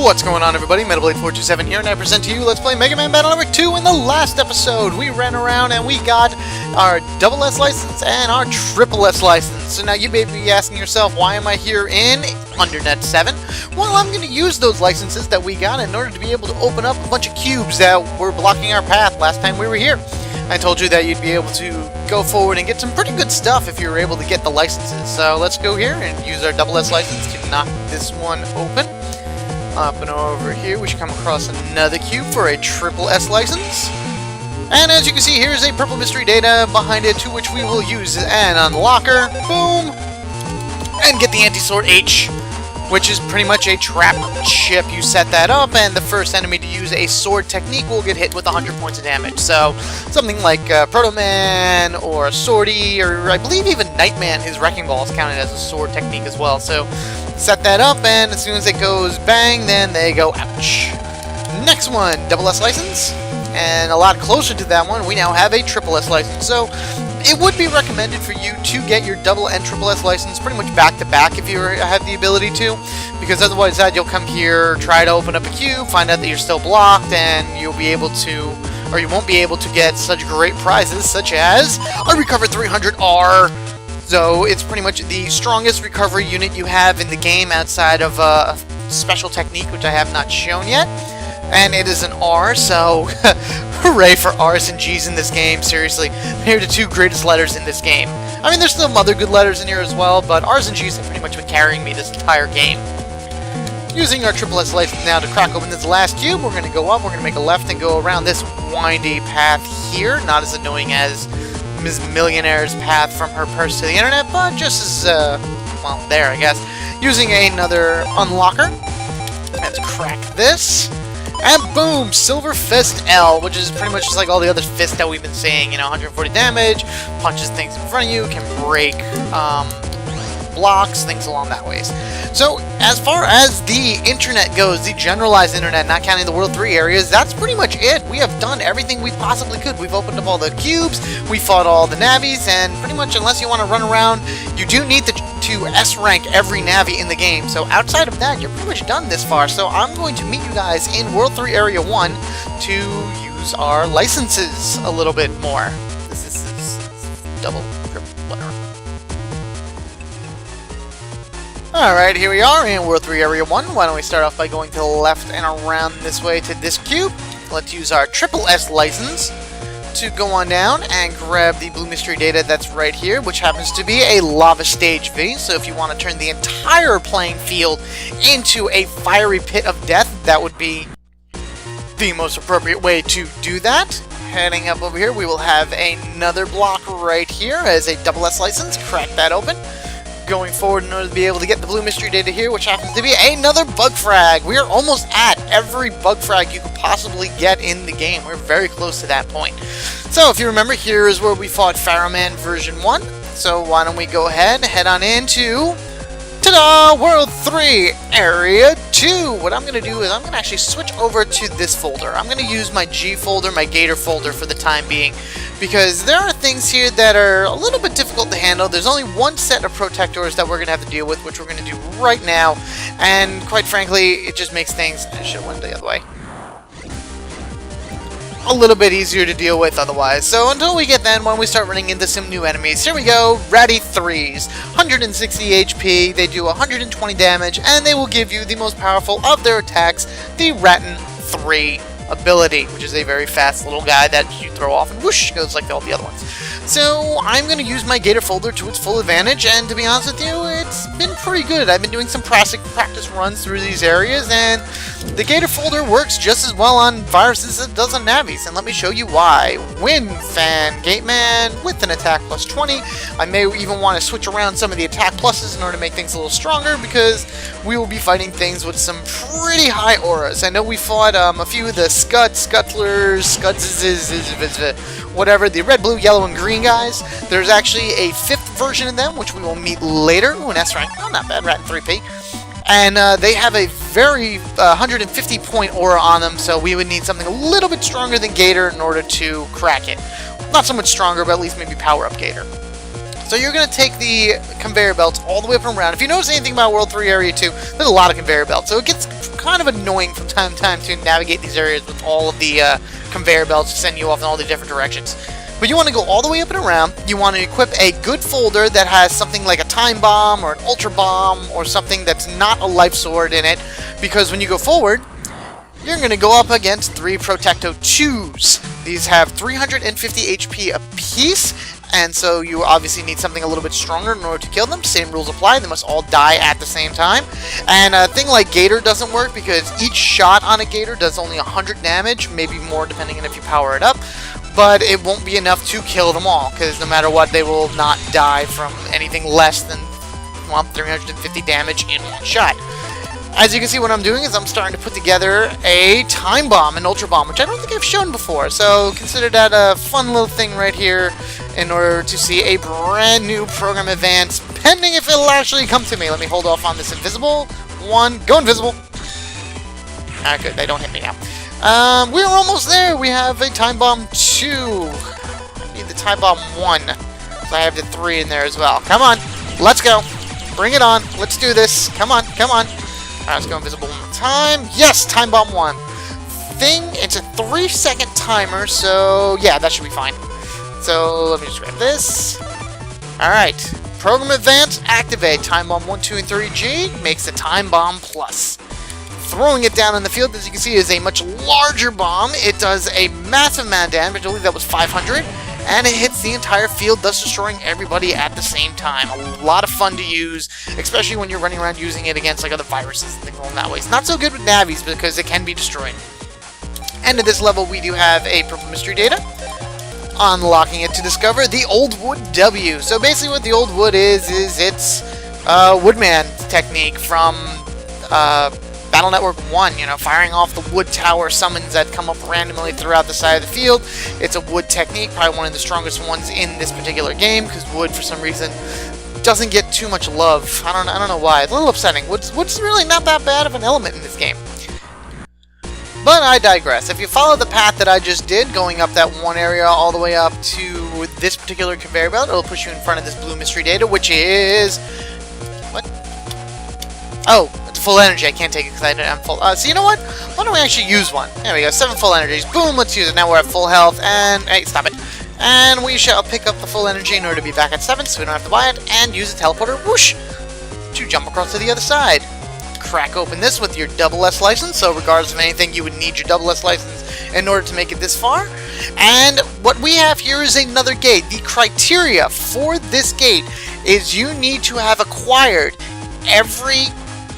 What's going on, everybody? MetaBlade427 here, and I present to you Let's Play Mega Man Battle number 2. In the last episode, we ran around and we got our double S license and our triple S license. So now you may be asking yourself, why am I here in Undernet 7? Well, I'm going to use those licenses that we got in order to be able to open up a bunch of cubes that were blocking our path last time we were here. I told you that you'd be able to go forward and get some pretty good stuff if you were able to get the licenses. So let's go here and use our double S license to knock this one open. Up and over here, we should come across another cube for a triple S license. And as you can see, here's a purple mystery data behind it, to which we will use an unlocker. Boom! And get the anti-sword H, which is pretty much a trap chip. You set that up, and the first enemy to use a sword technique will get hit with 100 points of damage. So, something like Proto Man, or a Swordy, or I believe even Nightman, his Wrecking Ball is counted as a sword technique as well. So, set that up, and as soon as it goes bang, then they go ouch. Next one, double S license. And a lot closer to that one, we now have a triple S license. So, it would be recommended for you to get your double and triple S license pretty much back to back if you have the ability to, because otherwise you'll come here, try to open up a cube, find out that you're still blocked, and you'll be able to, or you won't be able to get such great prizes such as a Recover 300R. So it's pretty much the strongest recovery unit you have in the game outside of a special technique which I have not shown yet. And it is an R, so hooray for R's and G's in this game, seriously. They're the two greatest letters in this game. I mean, there's some other good letters in here as well, but R's and G's have pretty much been carrying me this entire game. Using our triple S license now to crack open this last cube, we're going to go up, we're going to make a left and go around this windy path here. Not as annoying as Ms. Millionaire's path from her purse to the internet, but just as, well, there, I guess. Using another unlocker. Let's crack this. And boom! Silver Fist L, which is pretty much just like all the other fists that we've been seeing. You know, 140 damage, punches things in front of you, can break blocks, things along that ways. So, as far as the internet goes, the generalized internet, not counting the World 3 areas, that's pretty much it. We have done everything we possibly could. We've opened up all the cubes, we fought all the Navis, and pretty much unless you want to run around, you do need to S-rank every Navi in the game. So outside of that, you're pretty much done this far. So I'm going to meet you guys in World 3 Area 1 to use our licenses a little bit more. This is double, triple, whatever. Alright, here we are in World 3 Area 1. Why don't we start off by going to the left and around this way to this cube. Let's use our triple S license to go on down and grab the blue mystery data that's right here, which happens to be a lava stage V. So if you want to turn the entire playing field into a fiery pit of death, that would be the most appropriate way to do that. Heading up over here, we will have another block right here as a double S license. Crack that open. Going forward in order to be able to get the blue mystery data here, which happens to be another bug frag. We are almost at every bug frag you could possibly get in the game. We're very close to that point. So if you remember, here is where we fought Pharaoh Man version 1. So why don't we go ahead, head on into, ta-da, World 3 Area 2. What I'm going to do is I'm going to actually switch over to this folder. I'm going to use my G folder, my Gator folder for the time being, because there are things here that are a little bit difficult to handle. There's only one set of protectors that we're going to have to deal with, which we're going to do right now, and quite frankly, it just makes things, I should have went the other way, a little bit easier to deal with otherwise. So until we get then, when we start running into some new enemies, here we go, Ratty 3s, 160 HP, they do 120 damage, and they will give you the most powerful of their attacks, the Rattan 3 ability, which is a very fast little guy that you throw off and whoosh, goes like all the other ones. So I'm going to use my Gator folder to its full advantage, and to be honest with you, it's been pretty good. I've been doing some practice runs through these areas, and the Gator folder works just as well on viruses as it does on Navis, and let me show you why. Wind Fan Gateman with an attack plus 20. I may even want to switch around some of the attack pluses in order to make things a little stronger, because we will be fighting things with some pretty high auras. I know we fought a few of the Scuttlers, whatever, the red, blue, yellow, and green guys. There's actually a 5th version of them, which we will meet later. Ooh, an S rank. Oh, not bad. Rat 3P. And they have a very 150 point aura on them, so we would need something a little bit stronger than Gator in order to crack it. Not so much stronger, but at least maybe power up Gator. So you're going to take the conveyor belts all the way up and around. If you notice anything about World 3 Area 2, there's a lot of conveyor belts, so it gets kind of annoying from time to time to navigate these areas with all of the conveyor belts to send you off in all the different directions. But you want to go all the way up and around. You want to equip a good folder that has something like a time bomb or an ultra bomb or something that's not a life sword in it, because when you go forward, you're going to go up against 3 Protecto 2s. These have 350 HP apiece, and so you obviously need something a little bit stronger in order to kill them. Same rules apply. They must all die at the same time. And a thing like Gator doesn't work because each shot on a Gator does only 100 damage, maybe more depending on if you power it up. But it won't be enough to kill them all, because no matter what, they will not die from anything less than, well, 350 damage in one shot. As you can see, what I'm doing is I'm starting to put together a time bomb, an ultra bomb, which I don't think I've shown before. So consider that a fun little thing right here in order to see a brand new program advance, pending if it'll actually come to me. Let me hold off on this invisible one. Go invisible. Alright, good. They don't hit me now. We're almost there. We have a time bomb 2. I need the time bomb 1. So I have the 3 in there as well. Come on. Let's go. Bring it on. Let's do this. Come on. Come on. Alright, let's go invisible one more time. Yes, time bomb 1. It's a 3-second timer, so yeah, that should be fine. So let me just grab this. Alright. Program advance, activate. Time bomb 1, 2, and 3G makes a time bomb plus. Throwing it down in the field, as you can see, is a much larger bomb. It does a massive amount of damage. I believe that was 500. And it hits the entire field, thus destroying everybody at the same time. A lot of fun to use, especially when you're running around using it against like other viruses and things along that way. It's not so good with Navis because it can be destroyed. And at this level, we do have a purple mystery data. Unlocking it to discover the Old Wood W. So basically what the Old Wood is it's Woodman technique from Battle Network 1, you know, firing off the wood tower summons that come up randomly throughout the side of the field. It's a wood technique, probably one of the strongest ones in this particular game, because wood, for some reason, doesn't get too much love. I don't know why. It's a little upsetting. Wood's really not that bad of an element in this game. But I digress. If you follow the path that I just did, going up that one area all the way up to this particular conveyor belt, it'll push you in front of this blue mystery data, which is... What? Oh, it's full energy. I can't take it because I'm full. So you know what? Why don't we actually use one? There we go. 7 full energies. Boom, let's use it. Now we're at full health. And, hey, stop it. And we shall pick up the full energy in order to be back at 7, so we don't have to buy it. And use the teleporter, whoosh, to jump across to the other side. Crack open this with your SS license. So regardless of anything, you would need your SS license in order to make it this far. And what we have here is another gate. The criteria for this gate is you need to have acquired every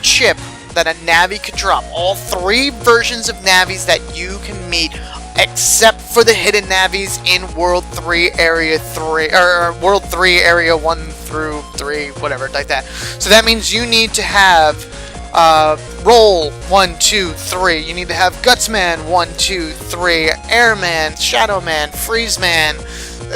chip that a Navi could drop. All 3 versions of Navis that you can meet, except for the hidden Navis in World 3 Area 3, or World 3 Area 1 through 3, whatever, like that. So that means you need to have Roll 1, 2, 3. You need to have Gutsman 1, 2, 3, Airman, Shadowman, Freezeman,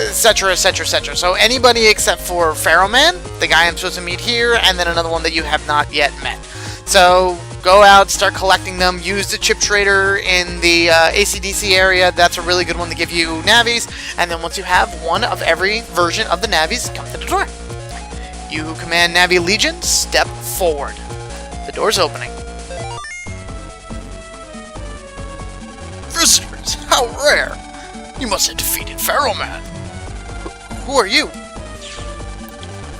etc., etc., etc. So anybody except for Pharaohman, the guy I'm supposed to meet here, and then another one that you have not yet met. So go out, start collecting them, use the chip trader in the ACDC area. That's a really good one to give you Navis. And then once you have one of every version of the Navis, come to the door. You who command Navi Legion, step forward. The door's opening. Visitors, how rare! You must have defeated Pharaohman. Who are you?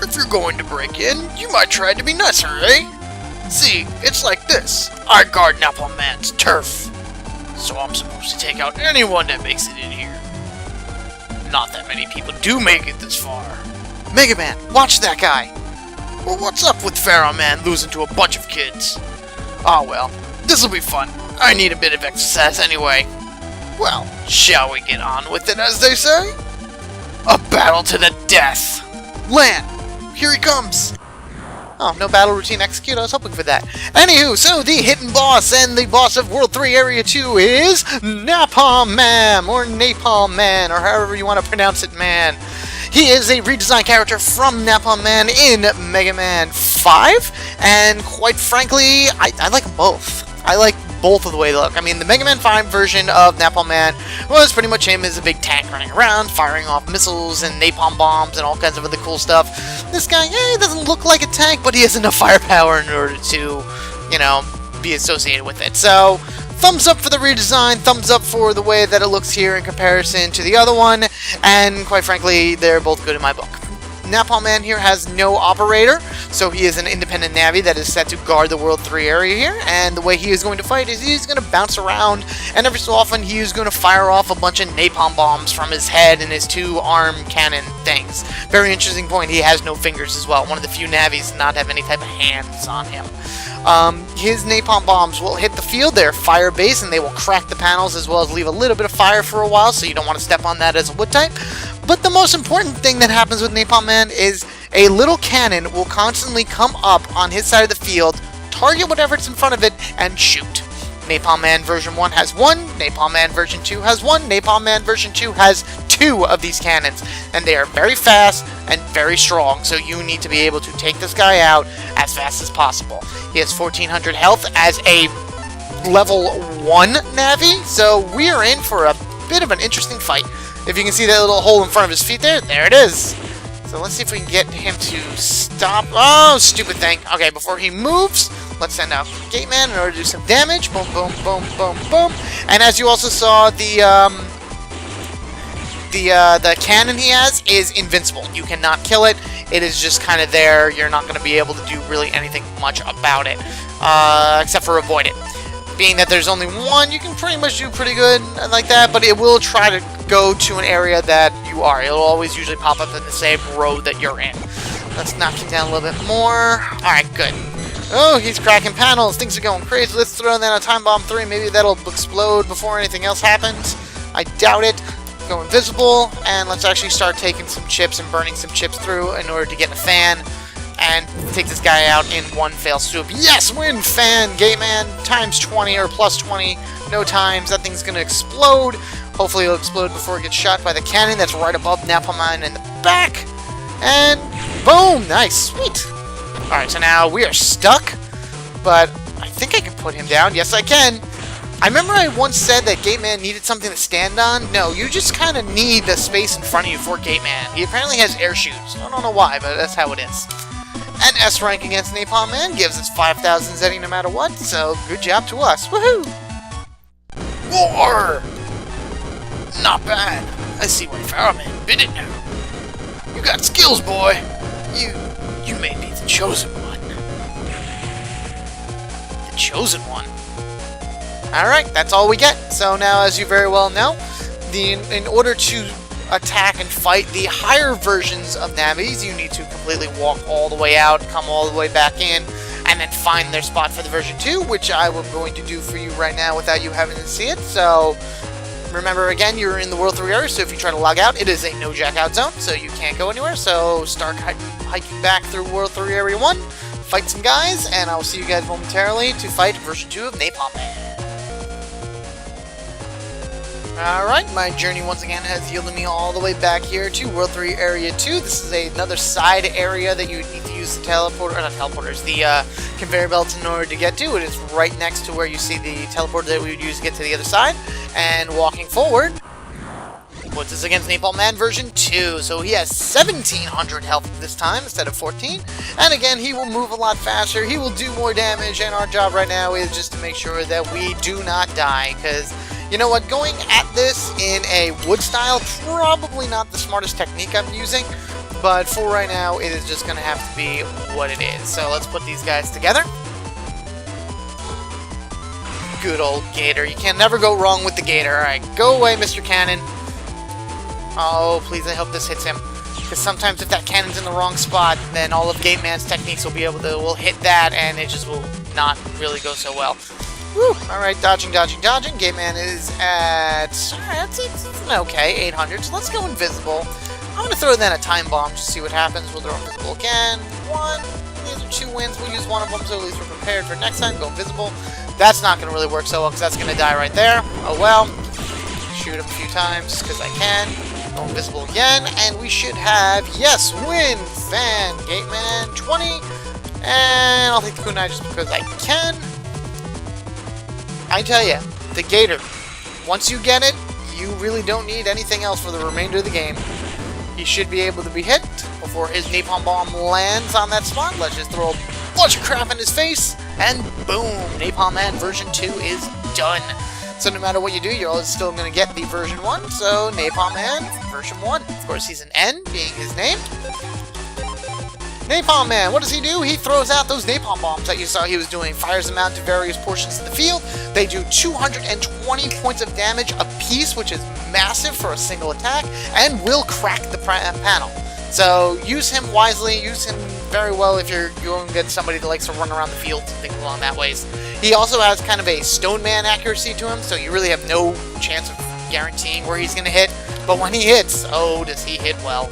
If you're going to break in, you might try to be nicer, eh? See, it's like this. I guard Napalm Man's turf, so I'm supposed to take out anyone that makes it in here. Not that many people do make it this far. Mega Man, watch that guy! Well, what's up with Pharaohman losing to a bunch of kids? Ah well, this'll be fun. I need a bit of exercise anyway. Well, shall we get on with it, as they say? A battle to the death! Lan, here he comes! Oh, no battle routine execute? I was hoping for that. Anywho, so the hidden boss and the boss of World 3 Area 2 is Napalm Man, or Napalm Man, or however you want to pronounce it, man. He is a redesigned character from Napalm Man in Mega Man 5, and quite frankly, I like them both. I like both of the way they look. I mean, the Mega Man 5 version of Napalm Man was pretty much him as a big tank running around, firing off missiles and napalm bombs and all kinds of other cool stuff. This guy, he doesn't look like a tank, but he has enough firepower in order to, you know, be associated with it. So, thumbs up for the redesign, thumbs up for the way that it looks here in comparison to the other one, and quite frankly, they're both good in my book. Napalm Man here has no operator, so he is an independent Navi that is set to guard the World 3 area here, and the way he is going to fight is he's going to bounce around, and every so often he is going to fire off a bunch of napalm bombs from his head and his 2-arm cannon things. Very interesting point, he has no fingers as well, one of the few Navis to not have any type of hands on him. His napalm bombs will hit the field, they're fire-based, and they will crack the panels as well as leave a little bit of fire for a while, so you don't want to step on that as a wood type. But the most important thing that happens with Napalm Man is a little cannon will constantly come up on his side of the field, target whatever's in front of it, and shoot. Napalm Man version 1 has 1, Napalm Man version 2 has 1, Napalm Man version 2 has 2 of these cannons, and they are very fast and very strong, so you need to be able to take this guy out as fast as possible. He has 1400 health as a level 1 Navi, so we are in for a bit of an interesting fight. If you can see that little hole in front of his feet there it is. So let's see if we can get him to stop. Oh, stupid thing. Okay, before he moves, let's send out Gate Man in order to do some damage. Boom, boom, boom, boom, boom. And as you also saw, the cannon he has is invincible. You cannot kill it. It is just kind of there. You're not going to be able to do really anything much about it, except for avoid it. Being that there's only one, you can pretty much do pretty good like that, but it will try to go to an area that you are. It'll always usually pop up in the same road that you're in. Let's knock him down a little bit more. Alright, good. Oh, he's cracking panels. Things are going crazy. Let's throw down a Time Bomb 3. Maybe that'll explode before anything else happens. I doubt it. Go invisible, and let's actually start taking some chips and burning some chips through in order to get a fan and take this guy out in one fell swoop. Yes, win fan, Gate Man, times 20 or plus 20, no times. That thing's gonna explode. Hopefully it'll explode before it gets shot by the cannon that's right above Napalm Man in the back. And boom, nice, sweet. Alright, so now we are stuck, but I think I can put him down. Yes, I can. I remember I once said that Gate Man needed something to stand on. No, you just kind of need the space in front of you for Gate Man. He apparently has air shoots. I don't know why, but that's how it is. An S rank against Napalm Man gives us 5,000 Zeti no matter what, so good job to us. Woohoo! War! Not bad. I see why Pharaoh Man bid it now. You got skills, boy. You may be the chosen one. The chosen one? Alright, that's all we get. So now, as you very well know, in order to attack and fight the higher versions of Navis, you need to completely walk all the way out, come all the way back in, and then find their spot for the version 2, which I am going to do for you right now without you having to see it. So remember, again, you're in the World 3 area, so if you try to log out, it is a no jack out zone, so you can't go anywhere. So start hiking back through World 3 Area 1, fight some guys, and I will see you guys momentarily to fight version 2 of Napalm Man. Alright, my journey once again has yielded me all the way back here to World 3 Area 2. This is another side area that you would need to use the the conveyor belts in order to get to. It is right next to where you see the teleporter that we would use to get to the other side. And walking forward puts us against Napalm Man version 2. So he has 1,700 health this time instead of 14. And again, he will move a lot faster. He will do more damage. And our job right now is just to make sure that we do not die, because you know what, going at this in a wood style, probably not the smartest technique I'm using, but for right now, it is just going to have to be what it is. So let's put these guys together. Good old Gator. You can never go wrong with the Gator. Alright, go away, Mr. Cannon. Oh, please, I hope this hits him. Because sometimes if that cannon's in the wrong spot, then all of Gate Man's techniques will hit that, and it just will not really go so well. Woo! Alright, dodging, dodging, dodging. Gate Man is at... Alright, it's okay, 800. So let's go invisible. I'm going to throw then a time bomb just to see what happens. We'll throw invisible again. One. These are 2 wins. We'll use one of them, so at least we're prepared for next time. Go invisible. That's not going to really work so well, because that's going to die right there. Oh well. Shoot him a few times, because I can. Go invisible again, and we should have... Yes! Win! Fan! Gate Man, 20. And I'll take the kunai just because I can. I tell ya, the Gator, once you get it, you really don't need anything else for the remainder of the game. He should be able to be hit before his napalm bomb lands on that spot. Let's just throw a bunch of crap in his face, and boom, Napalm Man version 2 is done. So no matter what you do, you're always still going to get the version 1, so Napalm Man version 1. Of course, he's an N, being his name. Napalm Man, what does he do? He throws out those napalm bombs that you saw he was doing, fires them out to various portions of the field. They do 220 points of damage apiece, which is massive for a single attack, and will crack the panel. So use him wisely, use him very well if you're going to get somebody that likes to run around the field and things along that ways. He also has kind of a Stone Man accuracy to him, so you really have no chance of guaranteeing where he's going to hit. But when he hits, oh, does he hit well.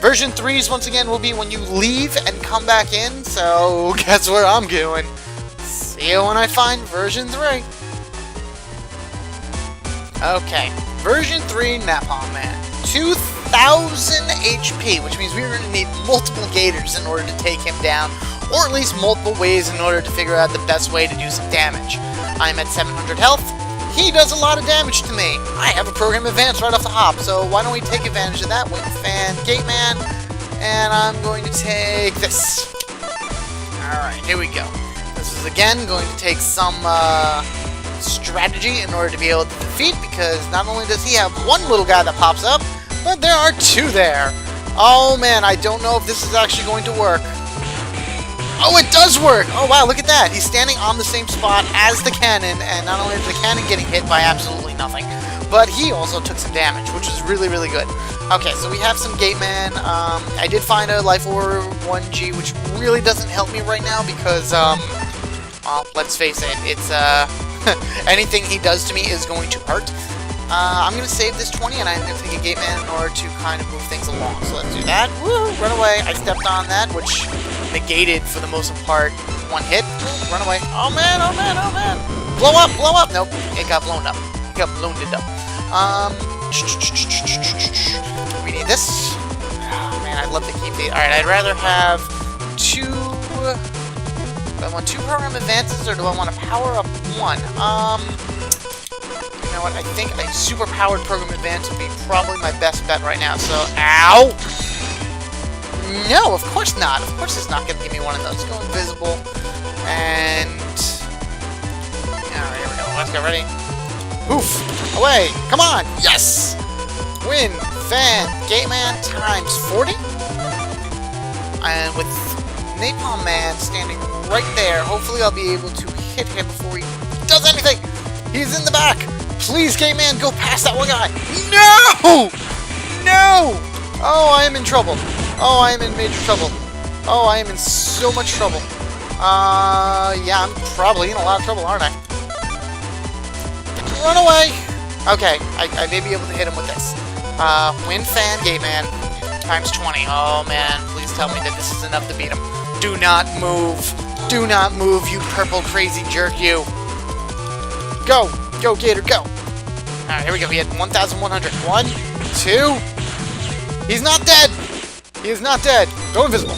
Version 3s, once again, will be when you leave and come back in, so guess where I'm going. See you when I find version 3. Okay, version 3 Napalm Man. 2,000 HP, which means we're going to need multiple gators in order to take him down, or at least multiple ways in order to figure out the best way to do some damage. I'm at 700 health. He does a lot of damage to me. I have a program advance right off the hop, so why don't we take advantage of that with Fan Gate Man, and I'm going to take this. Alright, here we go. This is again going to take some strategy in order to be able to defeat, because not only does he have one little guy that pops up, but there are two there. Oh man, I don't know if this is actually going to work. Oh, it does work! Oh wow, look at that! He's standing on the same spot as the cannon, and not only is the cannon getting hit by absolutely nothing, but he also took some damage, which was really, really good. Okay, so we have some Gate Man. I did find a Life Orb 1G, which really doesn't help me right now because, well, let's face it, it's, anything he does to me is going to hurt. I'm going to save this 20, and I'm going to take a Gate Man in order to kind of move things along. So let's do that. Woo! Run away. I stepped on that, which negated, for the most part, one hit. Ooh, run away. Oh man, oh man, oh man! Blow up, blow up! Nope, it got blown up. It got blown up. We need this. Oh man, I'd love to keep the... Alright, I'd rather have two... Do I want 2 program advances, or do I want to power up 1? You know what, I think a super powered program advance would be probably my best bet right now, so... Ow! No, of course not. Of course it's not going to give me one of those. Go invisible. And... Alright, here we go. Let's get ready. Oof! Away! Come on! Yes! Win! Fan! Gate Man times 40? And with Napalm Man standing right there, hopefully I'll be able to hit him before he does anything! He's in the back! Please, Gate Man, go past that one guy! No! No! Oh, I am in trouble. Oh, I am in major trouble. Oh, I am in so much trouble. Yeah, I'm probably in a lot of trouble, aren't I? Run away! Okay, I may be able to hit him with this. Win Fan Gate Man times 20. Oh man, please tell me that this is enough to beat him. Do not move. Do not move, you purple crazy jerk, you. Go! Go, Gator, go! Alright, here we go. He had 1,100. 1, 2... He's not dead! He is not dead. Go invisible.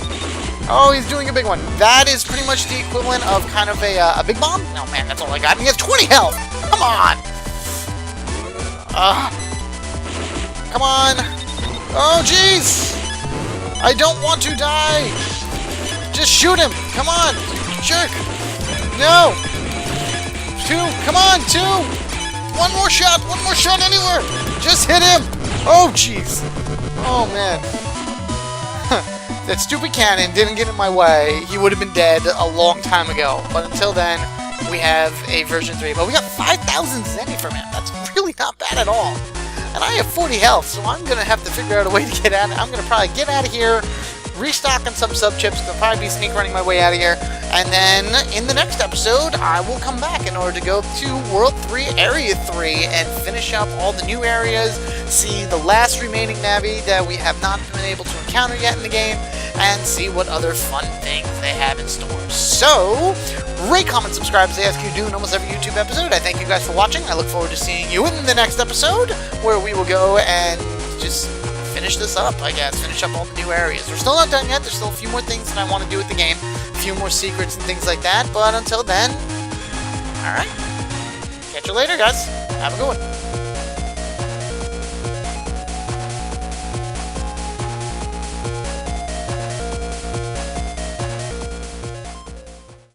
Oh, he's doing a big one. That is pretty much the equivalent of kind of a big bomb. Oh man, that's all I got. And he has 20 health. Come on. Come on. Oh, jeez. I don't want to die. Just shoot him. Come on. Jerk. No. 2. Come on, 2. One more shot. One more shot anywhere. Just hit him. Oh, jeez. Oh, man. That stupid cannon didn't get in my way. He would have been dead a long time ago. But until then, we have a version 3. But we got 5,000 Zenny from him. That's really not bad at all. And I have 40 health, so I'm going to have to figure out a way to get out of it. I'm going to probably get out of here, restock on some sub-chips. I'll probably be sneak running my way out of here. And then, in the next episode, I will come back in order to go to World 3, Area 3, and finish up all the new areas, see the last remaining Navi that we have not been able to encounter yet in the game, and see what other fun things they have in store. So, rate, comment, subscribe as I ask you to do in almost every YouTube episode. I thank you guys for watching. I look forward to seeing you in the next episode, where we will go and just finish this up, I guess. Finish up all the new areas. We're still not done yet. There's still a few more things that I want to do with the game. A few more secrets and things like that. But until then, alright. Catch you later, guys. Have a good one.